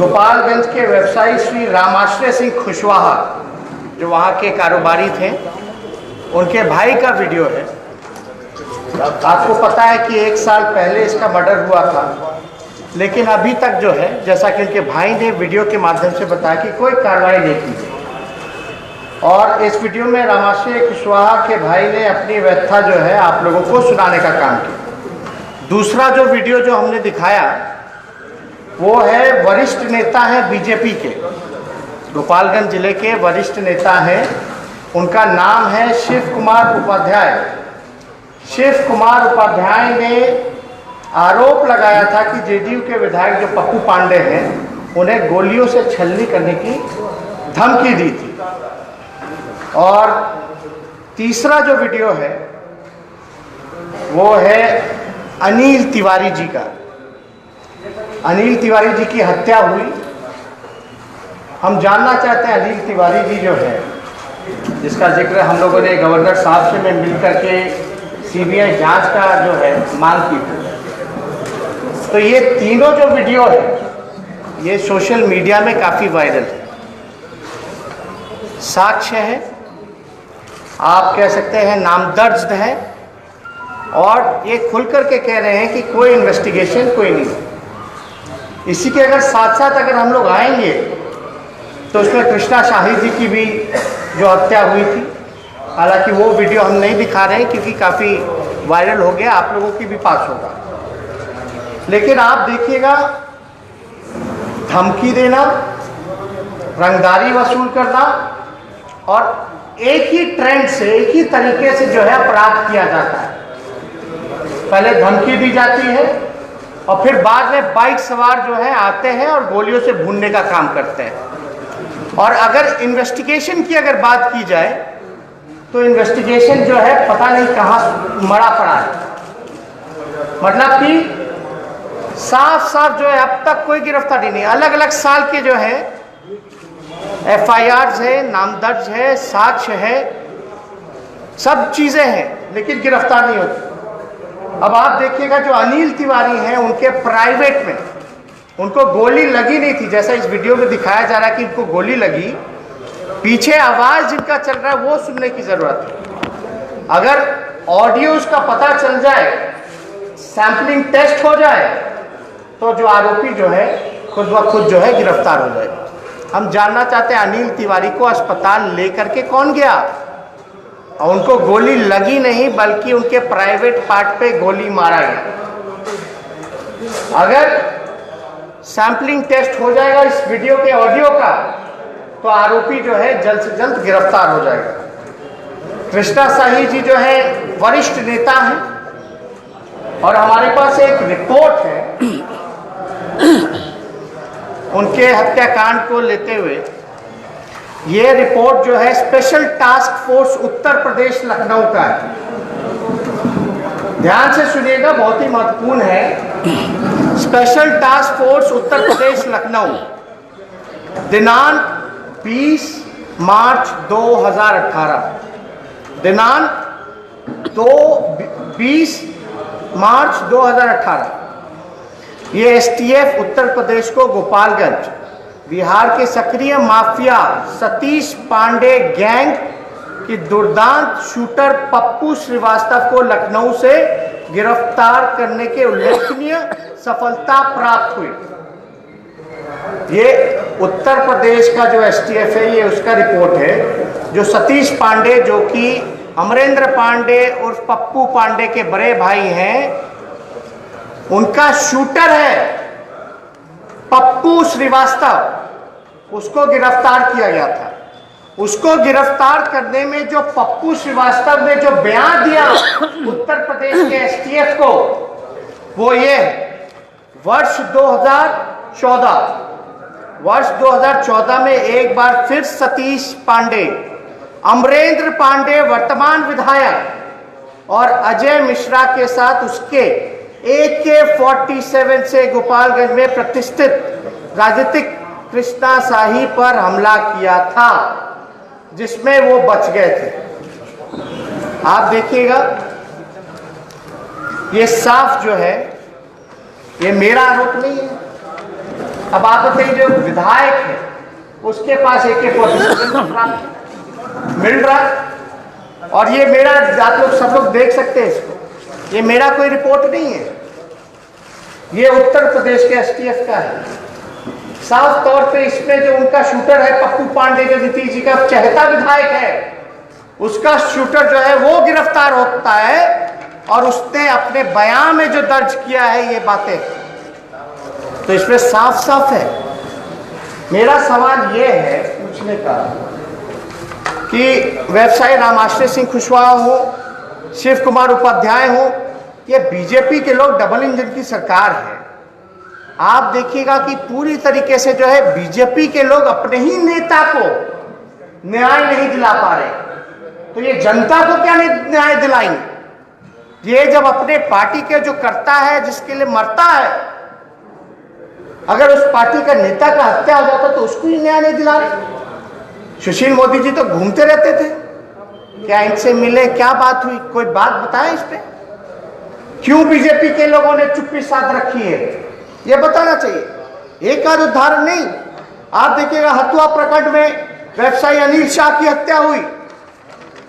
गोपालगंज के व्यवसायी श्री रामाश्रय सिंह खुशवाहा, जो वहाँ के कारोबारी थे, उनके भाई का वीडियो है। आपको पता है कि 1 साल पहले इसका मर्डर हुआ था, लेकिन अभी तक जो है, जैसा कि उनके भाई ने वीडियो के माध्यम से बताया कि कोई कार्रवाई नहीं की गई। और इस वीडियो में रामाश्रय खुशवाहा के भाई ने अपनी व्यथा जो है आप लोगों को सुनाने का काम किया। दूसरा जो वीडियो जो हमने दिखाया वो है वरिष्ठ नेता हैं बीजेपी के, गोपालगंज जिले के वरिष्ठ नेता हैं, उनका नाम है शिव कुमार उपाध्याय। शिव कुमार उपाध्याय ने आरोप लगाया था कि जेडीयू के विधायक जो पप्पू पांडे हैं उन्हें गोलियों से छलनी करने की धमकी दी थी। और तीसरा जो वीडियो है वो है अनिल तिवारी जी का। अनिल तिवारी जी की हत्या हुई। हम जानना चाहते हैं अनिल तिवारी जी जो है, जिसका जिक्र हम लोगों ने गवर्नर साहब से में मिल करके सीबीआई जांच का जो है मांग की थी। तो ये तीनों जो वीडियो है ये सोशल मीडिया में काफ़ी वायरल है, साक्ष्य है, आप कह सकते हैं नामदर्ज है, और ये खुल करके कह रहे हैं कि कोई इन्वेस्टिगेशन कोई नहीं। इसी के अगर साथ साथ अगर हम लोग आएंगे तो उसमें कृष्णा शाही जी की भी जो हत्या हुई थी, हालांकि वो वीडियो हम नहीं दिखा रहे हैं क्योंकि काफ़ी वायरल हो गया, आप लोगों की भी पास होगा। लेकिन आप देखिएगा, धमकी देना, रंगदारी वसूल करना, और एक ही ट्रेंड से, एक ही तरीके से जो है अपराध किया जाता है। पहले धमकी दी जाती है और फिर बाद में बाइक सवार जो है आते हैं और गोलियों से भूनने का काम करते हैं। और अगर इन्वेस्टिगेशन की अगर बात की जाए तो इन्वेस्टिगेशन जो है पता नहीं कहाँ मरा पड़ा है। मतलब कि साफ साफ जो है अब तक कोई गिरफ्तारी नहीं। अलग अलग साल के जो है FIRs है, नामदर्ज है, साक्ष्य है, सब चीजें हैं, लेकिन गिरफ्तार नहीं होती। अब आप देखिएगा जो अनिल तिवारी हैं, उनके प्राइवेट में उनको गोली लगी नहीं थी, जैसा इस वीडियो में दिखाया जा रहा है कि उनको गोली लगी। पीछे आवाज जिनका चल रहा है वो सुनने की जरूरत है। अगर ऑडियो उसका पता चल जाए, सैंपलिंग टेस्ट हो जाए, तो जो आरोपी जो है खुद ब खुद जो है गिरफ्तार हो जाएगा। हम जानना चाहते हैं अनिल तिवारी को अस्पताल लेकर के कौन गया, और उनको गोली लगी नहीं बल्कि उनके प्राइवेट पार्ट पे गोली मारा गया। अगर सैंपलिंग टेस्ट हो जाएगा इस वीडियो के ऑडियो का, तो आरोपी जो है जल्द से जल्द गिरफ्तार हो जाएगा। कृष्णा शाही जी जो है वरिष्ठ नेता हैं, और हमारे पास एक रिपोर्ट है उनके हत्याकांड को लेते हुए। ये रिपोर्ट जो है special task force Uttar Pradesh Lucknow का है। ध्यान से सुनिएगा, बहुत ही महत्वपूर्ण है। Special task force Uttar Pradesh Lucknow, दिनांक 20 मार्च 2018, दिनांक 20 मार्च 2018। ये STF उत्तर प्रदेश को गोपालगंज बिहार के सक्रिय माफिया सतीश पांडे गैंग की दुर्दांत शूटर पप्पू श्रीवास्तव को लखनऊ से गिरफ्तार करने के उल्लेखनीय सफलता प्राप्त हुई। ये उत्तर प्रदेश का जो STF है, ये उसका रिपोर्ट है। जो सतीश पांडे, जो कि अमरेंद्र पांडे और पप्पू पांडे के बड़े भाई हैं, उनका शूटर है पप्पू श्रीवास्तव, उसको गिरफ्तार किया गया था। उसको गिरफ्तार करने में जो पप्पू श्रीवास्तव ने जो बयान दिया उत्तर प्रदेश के STF को, वो ये वर्ष 2014 में एक बार फिर सतीश पांडे, अमरेंद्र पांडे वर्तमान विधायक और अजय मिश्रा के साथ उसके AK-47 से गोपालगंज में प्रतिष्ठित राजनीतिक कृष्णा शाही पर हमला किया था, जिसमें वो बच गए थे। आप देखिएगा, ये साफ जो है, ये मेरा आरोप नहीं है, अब आप बताइए, जो विधायक है उसके पास AK-47 मिल रहा है। और ये मेरा, आप लोग सब लोग देख सकते हैं इसको, ये मेरा कोई रिपोर्ट नहीं है, ये उत्तर प्रदेश के STF का है। साफ तौर पे इसमें जो उनका शूटर है पप्पू पांडे, जो नीतीश जी का चहेता विधायक है, उसका शूटर जो है वो गिरफ्तार होता है और उसने अपने बयान में जो दर्ज किया है ये बातें, तो इसमें साफ साफ है। मेरा सवाल ये है पूछने का कि व्यवसायी रामाश्रय सिंह कुशवाहा हो, शिव कुमार उपाध्याय हो, ये बीजेपी के लोग डबल इंजन की सरकार है। आप देखिएगा कि पूरी तरीके से जो है बीजेपी के लोग अपने ही नेता को न्याय नहीं दिला पा रहे, तो ये जनता को क्या न्याय दिलाएंगे? ये जब अपने पार्टी के जो करता है, जिसके लिए मरता है, अगर उस पार्टी का नेता का हत्या हो जाता तो उसको ही न्याय नहीं दिला रहे। सुशील मोदी जी तो घूमते रहते थे, क्या इनसे मिले, क्या बात हुई, कोई बात बताएं इस पे? क्यों बीजेपी के लोगों ने चुप्पी साध रखी है, ये बताना चाहिए। एक आध उदाहरण नहीं, आप देखिएगा हथुआ प्रखंड में व्यवसायी अनिल शाह की हत्या हुई।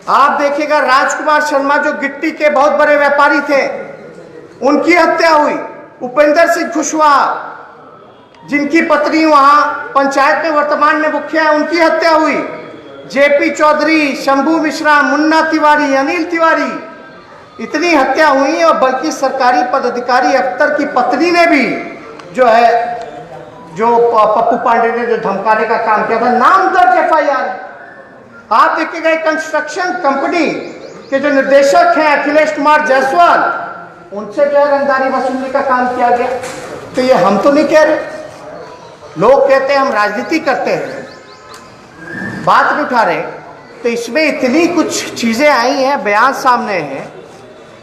आप देखिएगा राजकुमार शर्मा जो गिट्टी के बहुत बड़े व्यापारी थे, उनकी हत्या हुई। उपेंद्र सिंह कुशवाहा, जिनकी पत्नी वहां पंचायत में वर्तमान में मुखिया है, उनकी हत्या हुई। JP चौधरी, शंभू मिश्रा, मुन्ना तिवारी, अनिल तिवारी, इतनी हत्या हुई। और बल्कि सरकारी पदाधिकारी अख्तर की पत्नी ने भी जो है, जो पप्पू पांडे ने जो धमकाने का काम किया था, नाम दर्ज FIR। आप देखिएगा कंस्ट्रक्शन कंपनी के जो निर्देशक हैं अखिलेश कुमार जायसवाल, उनसे जो है रंगदारी वसूलने का काम किया गया। तो ये हम तो नहीं कह रहे, लोग कहते हैं हम राजनीति करते हैं, बात नहीं उठा रहे। तो इसमें इतनी कुछ चीजें आई हैं, बयान सामने हैं।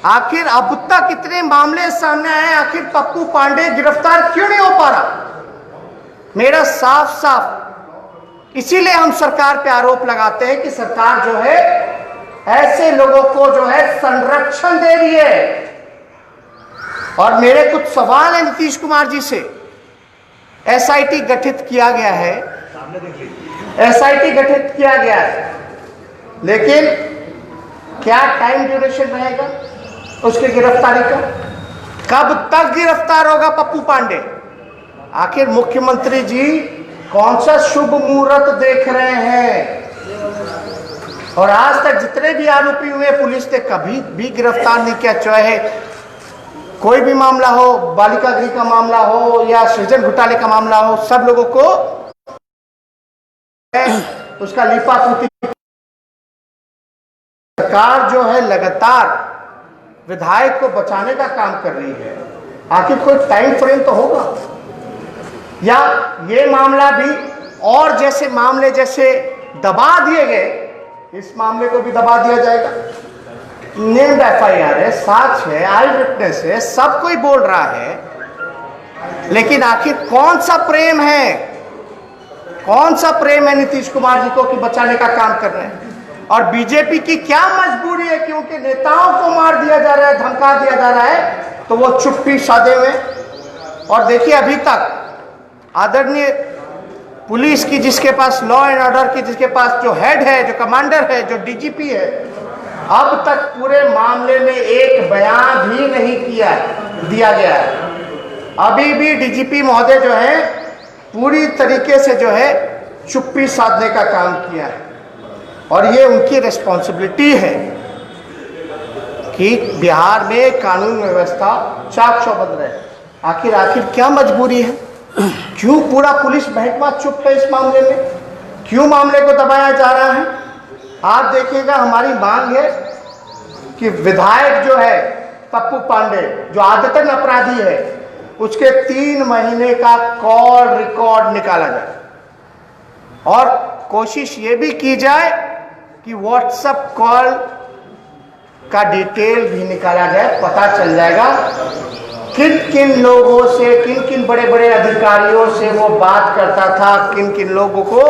आखिर अब तक इतने मामले सामने आए, आखिर पप्पू पांडे गिरफ्तार क्यों नहीं हो पा रहा? मेरा साफ साफ इसीलिए हम सरकार पे आरोप लगाते हैं कि सरकार जो है ऐसे लोगों को जो है संरक्षण दे रही है। और मेरे कुछ सवाल है नीतीश कुमार जी से। SIT गठित किया गया है, SIT गठित किया गया है, लेकिन क्या टाइम ड्यूरेशन रहेगा उसकी गिरफ्तारी का? कब तक गिरफ्तार होगा पप्पू पांडे? आखिर मुख्यमंत्री जी कौन सा शुभ मुहूर्त देख रहे हैं? और आज तक जितने भी आरोपी हुए पुलिस ने कभी भी गिरफ्तार नहीं किया, चाहे कोई भी मामला हो, बालिका गृह का मामला हो या सृजन घोटाले का मामला हो, सब लोगों को उसका लिपापोती। सरकार जो है लगातार विधायक को बचाने का काम कर रही है, आखिर कोई टाइम फ्रेम तो होगा? या ये मामला भी और जैसे मामले जैसे दबा दिए गए, इस मामले को भी दबा दिया जाएगा? नेम्ड FIR है, साक्ष है, आई विटनेस है, सब कोई बोल रहा है, लेकिन आखिर कौन सा प्रेम है, कौन सा प्रेम है नीतीश कुमार जी को कि बचाने का काम कर रहे हैं? और बीजेपी की क्या मजबूरी है कि उनके नेताओं को मार दिया जा रहा है, धमका दिया जा रहा है, तो वो चुप्पी साधे हुए। और देखिए अभी तक आदरणीय पुलिस की, जिसके पास लॉ एंड ऑर्डर की, जिसके पास जो हेड है, जो कमांडर है, जो DGP है, अब तक पूरे मामले में एक बयान भी नहीं दिया गया है। अभी भी DGP महोदय जो है पूरी तरीके से जो है चुप्पी साधने का काम किया है। और ये उनकी रिस्पॉन्सिबिलिटी है कि बिहार में कानून व्यवस्था चाक चौबंद रहे। आखिर क्या मजबूरी है? क्यों पूरा पुलिस महकमा चुप है इस मामले में? क्यों मामले को दबाया जा रहा है? आप देखिएगा, हमारी मांग है कि विधायक जो है पप्पू पांडे, जो आदतन अपराधी है, उसके 3 महीने का कॉल रिकॉर्ड निकाला जाए और कोशिश ये भी की जाए कि व्हाट्सएप कॉल का डिटेल भी निकाला जाए। पता चल जाएगा किन किन लोगों से, किन किन बड़े बड़े अधिकारियों से वो बात करता था, किन किन लोगों को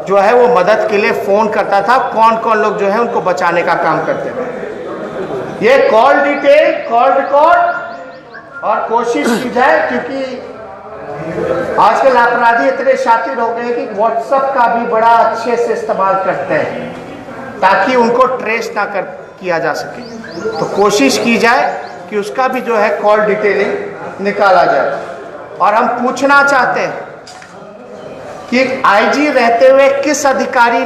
जो है वो मदद के लिए फोन करता था, कौन कौन लोग जो है उनको बचाने का काम करते थे। ये कॉल डिटेल, कॉल रिकॉर्ड और कोशिश की जाए, क्योंकि आजकल अपराधी इतने शातिर हो गए कि व्हाट्सएप का भी बड़ा अच्छे से इस्तेमाल करते हैं ताकि उनको ट्रेस ना कर किया जा सके। तो कोशिश की जाए कि उसका भी जो है कॉल डिटेलिंग निकाला जाए। और हम पूछना चाहते हैं कि आईजी रहते हुए किस अधिकारी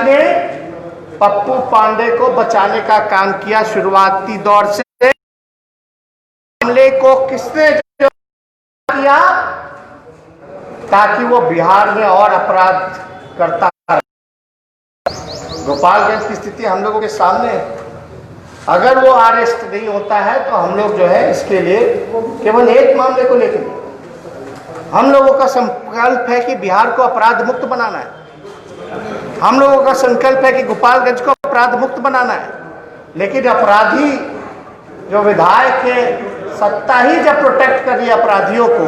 ने पप्पू पांडे को बचाने का काम किया। शुरुआती दौर से मामले को किसने किया ताकि वो बिहार में और अपराध करता। गोपालगंज की स्थिति हम लोगों के सामने है। अगर वो अरेस्ट नहीं होता है तो हम लोग जो है इसके लिए केवल एक मामले को लेकर हम लोगों का संकल्प है कि बिहार को अपराध मुक्त बनाना है। हम लोगों का संकल्प है कि गोपालगंज को अपराध मुक्त बनाना है। लेकिन अपराधी जो विधायक है, सत्ता ही जब प्रोटेक्ट कर रही है अपराधियों को,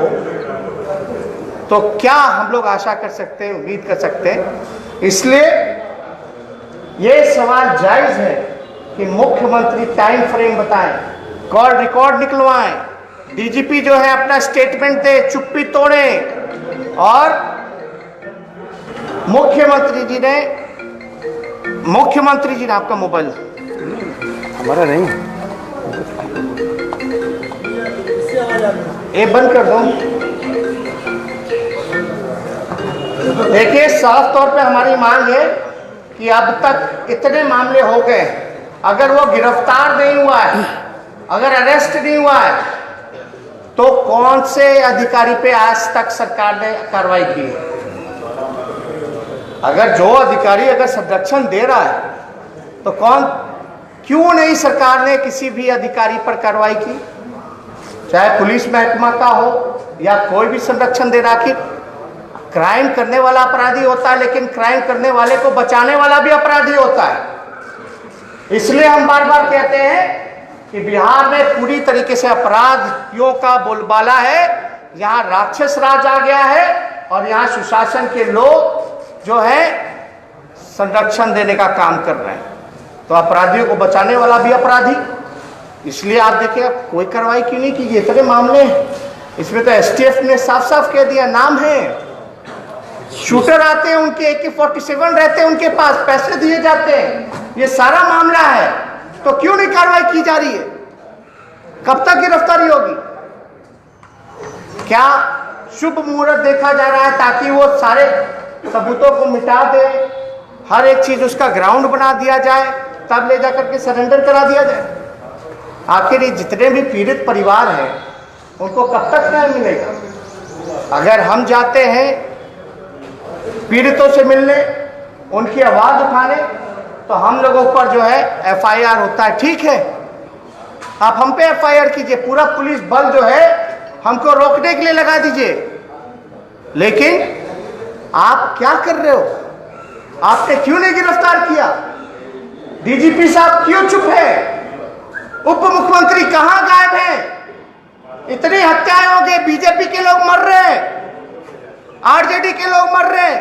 तो क्या हम लोग आशा कर सकते हैं, उम्मीद कर सकते हैं। इसलिए ये सवाल जायज है कि मुख्यमंत्री टाइम फ्रेम बताएं, कॉल रिकॉर्ड निकलवाएं, डीजीपी जो है अपना स्टेटमेंट दे, चुप्पी तोड़े। और मुख्यमंत्री जी ने आपका मोबाइल हमारा नहीं, ये बंद कर दो। देखिए, साफ तौर पे हमारी मांग है कि अब तक इतने मामले हो गए, अगर वो गिरफ्तार नहीं हुआ है, अगर अरेस्ट नहीं हुआ है, तो कौन से अधिकारी पे आज तक सरकार ने कार्रवाई की है? अगर जो अधिकारी अगर संरक्षण दे रहा है तो क्यों नहीं सरकार ने किसी भी अधिकारी पर कार्रवाई की, चाहे पुलिस महकमा का हो या कोई भी संरक्षण दे रहा। कि क्राइम करने वाला अपराधी होता है, लेकिन क्राइम करने वाले को बचाने वाला भी अपराधी होता है। इसलिए हम बार बार कहते हैं कि बिहार में पूरी तरीके से अपराधियों का बोलबाला है। यहाँ राक्षस राज आ गया है और यहाँ सुशासन के लोग जो है संरक्षण देने का काम कर रहे हैं। तो अपराधियों को बचाने वाला भी अपराधी। इसलिए आप देखिए, कोई कार्रवाई क्यों नहीं की? इतने मामले हैं, इसमें तो एसटीएफ ने साफ साफ कह दिया, नाम है, शूटर आते हैं, उनके AK-47 रहते हैं, उनके पास पैसे दिए जाते हैं, ये सारा मामला है। तो क्यों नहीं कार्रवाई की जा रही है? कब तक गिरफ्तारी होगी? क्या शुभ मुहूर्त देखा जा रहा है ताकि वो सारे सबूतों को मिटा दे, हर एक चीज उसका ग्राउंड बना दिया जाए, तब ले जाकर के सरेंडर करा दिया जाए? आखिर ये जितने भी पीड़ित परिवार हैं उनको कब तक न्याय मिलेगा? अगर हम जाते हैं पीड़ितों से मिलने, उनकी आवाज उठाने, तो हम लोगों पर जो है FIR होता है। ठीक है, आप हम पे FIR कीजिए, पूरा पुलिस बल जो है हमको रोकने के लिए लगा दीजिए। लेकिन आप क्या कर रहे हो? आपने क्यों नहीं गिरफ्तार किया? डीजीपी साहब क्यों चुप है? उप मुख्यमंत्री कहां गायब हैं? इतनी हत्याएं हो गई, बीजेपी के लोग मर रहे हैं, आरजेडी के लोग मर रहे हैं,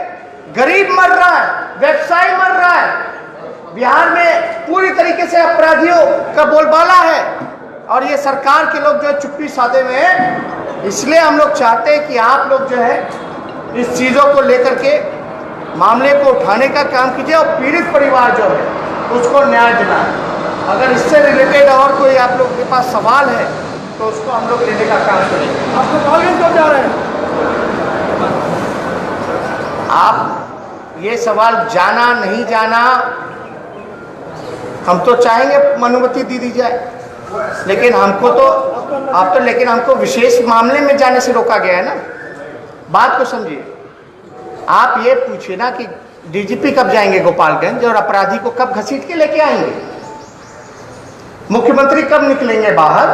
गरीब मर रहा है, व्यवसायी मर रहा है। बिहार में पूरी तरीके से अपराधियों का बोलबाला है और ये सरकार के लोग जो है चुप्पी साधे में है। इसलिए हम लोग चाहते हैं कि आप लोग जो है इस चीज़ों को लेकर के मामले को उठाने का काम कीजिए और पीड़ित परिवार जो है उसको न्याय दिलाएं। अगर इससे रिलेटेड और कोई आप लोग के पास सवाल है तो उसको हम लोग लेने का काम करेंगे। आप लोग कॉलेज क्यों जा रहे हैं? आप ये सवाल जाना नहीं जाना, हम तो चाहेंगे अनुमति दी जाए, लेकिन हमको विशेष मामले में जाने से रोका गया है ना। बात को समझिए, आप ये पूछिए ना कि डीजीपी कब जाएंगे गोपालगंज और अपराधी को कब घसीट के लेके आएंगे, मुख्यमंत्री कब निकलेंगे बाहर,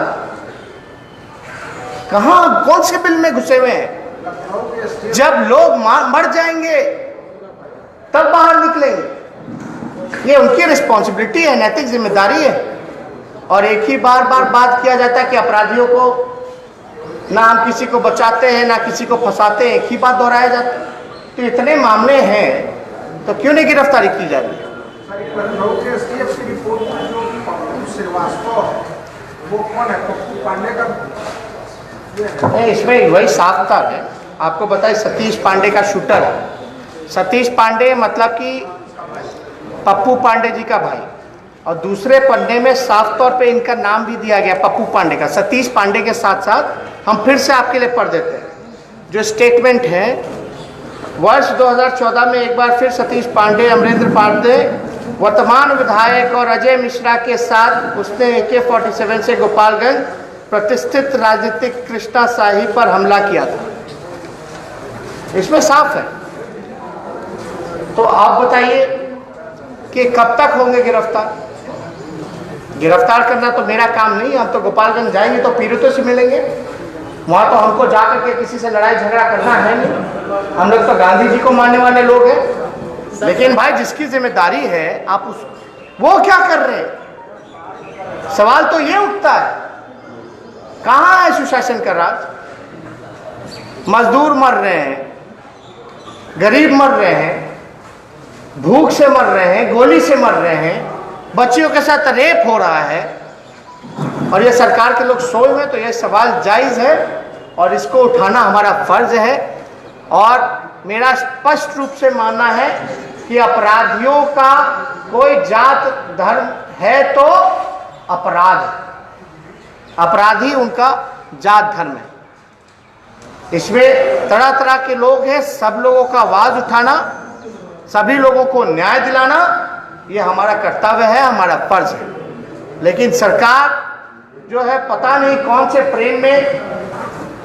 कहां कौन से बिल में घुसे हुए हैं? जब लोग मर जाएंगे तब बाहर निकलेंगे। ये उनकी रिस्पॉन्सिबिलिटी है, नैतिक जिम्मेदारी है। और एक ही बार बात किया जाता है कि अपराधियों को ना हम किसी को बचाते हैं ना किसी को फंसाते हैं, एक ही बात दोहराया जाता है। तो इतने मामले हैं तो क्यों नहीं गिरफ्तारी की जा रही है? श्रीवास्तव वो कौन है? पप्पू पांडे का इसमें वही साफ था है। आपको बताए सतीश पांडे का शूटर है। सतीश पांडे मतलब कि पप्पू पांडे जी का भाई, और दूसरे पन्ने में साफ तौर पे इनका नाम भी दिया गया पप्पू पांडे का। सतीश पांडे के साथ साथ हम फिर से आपके लिए पढ़ देते हैं जो स्टेटमेंट है। वर्ष 2014 में एक बार फिर सतीश पांडे, अमरेंद्र पांडे वर्तमान विधायक और अजय मिश्रा के साथ उसने AK-47 से गोपालगंज प्रतिष्ठित राजनीतिक कृष्णा शाही पर हमला किया था। इसमें साफ है। तो आप बताइए कि कब तक होंगे गिरफ्तार? गिरफ्तार करना तो मेरा काम नहीं है। हम तो गोपालगंज जाएंगे तो पीड़ितों से मिलेंगे। वहाँ तो हमको जाकर के किसी से लड़ाई झगड़ा करना है नहीं। हम लोग तो गांधी जी को मानने वाले लोग हैं। लेकिन भाई जिसकी जिम्मेदारी है आप उस वो क्या कर रहे हैं? सवाल तो ये उठता है, कहाँ है सुशासन का राज? मजदूर मर रहे हैं, गरीब मर रहे हैं, भूख से मर रहे हैं, गोली से मर रहे हैं, बच्चियों के साथ रेप हो रहा है, और ये सरकार के लोग सोए हुए। तो ये सवाल जायज़ है और इसको उठाना हमारा फर्ज है। और मेरा स्पष्ट रूप से मानना है कि अपराधियों का कोई जात धर्म है तो अपराध, अपराधी उनका जात धर्म है। इसमें तरह तरह के लोग हैं। सब लोगों का आवाज उठाना, सभी लोगों को न्याय दिलाना, ये हमारा कर्तव्य है, हमारा फर्ज है। लेकिन सरकार जो है पता नहीं कौन से प्रेम में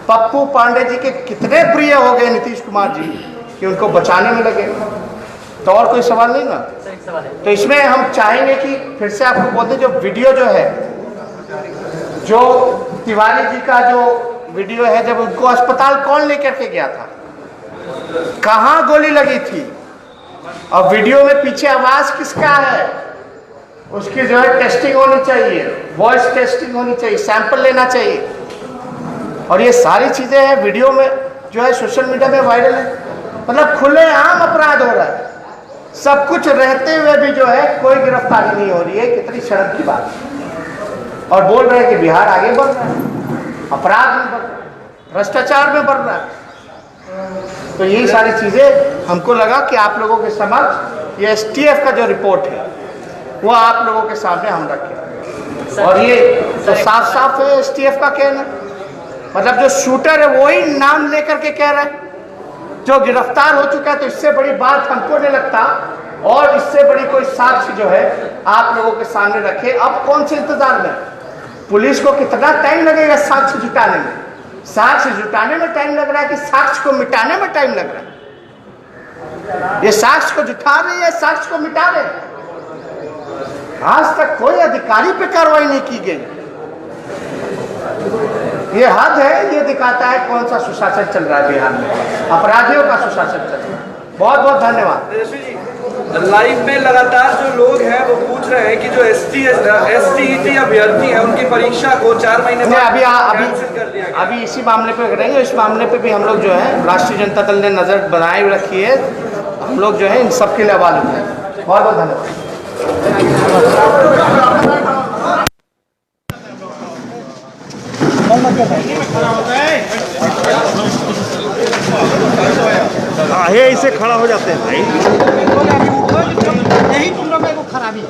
पप्पू पांडे जी के कितने प्रिय हो गए नीतीश कुमार जी कि उनको बचाने में लगे। तो और कोई सवाल नहीं ना? तो इसमें हम चाहेंगे कि फिर से आपको बोलते, जो वीडियो जो है, जो तिवारी जी का जो वीडियो है, जब उनको अस्पताल कौन लेकर के गया था, कहाँ गोली लगी थी, और वीडियो में पीछे आवाज किसका है, उसकी जो है टेस्टिंग होनी चाहिए, वॉइस टेस्टिंग होनी चाहिए, सैंपल लेना चाहिए। और ये सारी चीजें हैं वीडियो में जो है सोशल मीडिया में वायरल है। मतलब खुलेआम अपराध हो रहा है, सब कुछ रहते हुए भी जो है कोई गिरफ्तारी नहीं हो रही है। कितनी शर्म की बात है। और बोल रहे हैं कि बिहार आगे बढ़ रहा है, अपराध में बढ़ रहा है, भ्रष्टाचार में बढ़ रहा है। तो यही सारी चीजें हमको लगा कि आप लोगों के समक्ष ये STF का जो रिपोर्ट है वो आप लोगों के सामने हम रखें। और ये तो साफ साफ है STF का कहना, मतलब जो शूटर है वही नाम लेकर के कह रहा है, जो गिरफ्तार हो चुका है। तो इससे बड़ी बात हमको नहीं लगता, और इससे बड़ी कोई साक्ष्य जो है आप लोगों के सामने रखे। अब कौन से इंतजार में? पुलिस को कितना टाइम लगेगा साक्ष्य जुटाने में? साक्ष्य जुटाने में टाइम लग रहा है कि साक्ष्य को मिटाने में टाइम लग रहा है? ये साक्ष्य को जुटा रहे हैं, साक्ष्य को मिटा रहे हैं। आज तक कोई अधिकारी पे कार्रवाई नहीं की गई। ये हद है। ये दिखाता है कौन सा सुशासन चल रहा है बिहार में, अपराधियों का सुशासन चल रहा है। बहुत बहुत धन्यवाद। लाइव में लगातार जो लोग हैं वो पूछ रहे हैं कि जो STET अभ्यर्थी हैं उनकी परीक्षा को 4 महीने बाद कैंसिल कर दिया गया। अभी इसी मामले पे करेंगे। इस मामले पे भी हम लोग जो है राष्ट्रीय जनता दल ने नजर बनाए रखी है। हम लोग जो है इन सब के लिए आवाज उठाएं। बहुत बहुत धन्यवाद। आहे इसे खड़ा हो जाते हैं भाई। यही तुम लोग को खराबी